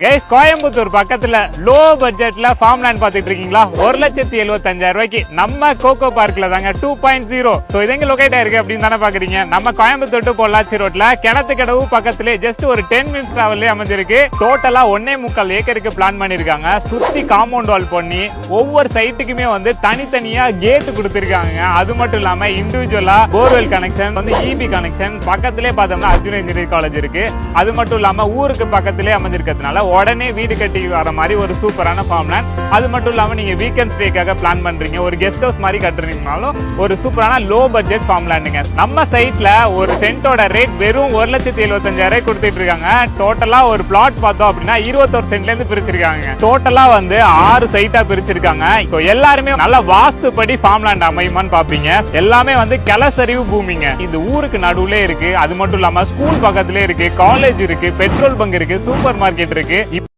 Guys, Coimbatore பக்கத்துல low பட்ஜெட்ல farm land பாத்துட்டு இருக்கீங்களா? 1,75,000 ரூபாய்க்கு நம்ம கோகோ பார்க்ல தாங்க 2.0. சோ இது எங்க லொகேட் ஆயிருக்கு அப்படின்னு தானே பாக்குறீங்க. நம்ம கோயம்புத்தூர் டு பொள்ளாச்சி ரோட்ல கிணத்து கடவு பக்கத்துல ஜஸ்ட் ஒரு 10 மினிட்ஸ் டிராவல்லே அமைஞ்சிருக்கு. டோட்டலா 1.25 ஏக்கருக்கு பிளான் பண்ணிருக்காங்க. சுத்தி காம்பவுண்ட் வால் பண்ணி ஒவ்வொரு சைட்டுக்குமே வந்து தனித்தனியா கேட் கொடுத்திருக்காங்க. அது மட்டும் இல்லாம இண்டிவிஜுவலா போர்வெல் கனெக்ஷன் வந்து இபி கனெக்ஷன் பக்கத்திலே பார்த்தோம்னா அர்ஜுனா இன்ஜினியரிங் காலேஜ் இருக்கு. அது மட்டும் இல்லாம ஊருக்கு பக்கத்திலே அமைஞ்சிருக்கிறதுனால உடனே வீடு கட்டி வர மாதிரி ஒரு சூப்பரான ஃபார்ம் லேண்ட். அது மட்டும் இல்லாம நீங்க வீக்கெண்ட் ஸ்டேக்காக பிளான் பண்றீங்க, ஒரு கெஸ்ட் ஹவுஸ் மாதிரி கட்டுறீங்கனாலும் ஒரு சூப்பரான லோ பட்ஜெட் ஃபார்ம் லேண்டுங்க. நம்ம சைட்ல ஒரு சென்ட்டோட ரேட் வெறும் 1,75,000 கொடுத்துட்டு இருக்காங்க. டோட்டலா ஒரு பிளாட் பார்த்தோம் அப்படின்னா 21 சென்ட்ல இருந்து பிரிச்சிருக்காங்க. டோட்டலா வந்து 6 சைட்டா பிரிச்சிருக்காங்க. சோ எல்லாருமே நல்ல வாஸ்துப்படி ஃபார்ம் லேண்ட் அமையுமான்னு பாப்பீங்க. எல்லாமே வந்து கிளசரிவு பூமிங்க. இந்த ஊருக்கு நடுவுல இருக்கு. அது மட்டும் இல்லாம ஸ்கூல் பக்கத்துல இருக்கு, காலேஜ் இருக்கு, பெட்ரோல் பங்க் இருக்கு, சூப்பர் மார்க்கெட் இருக்கு.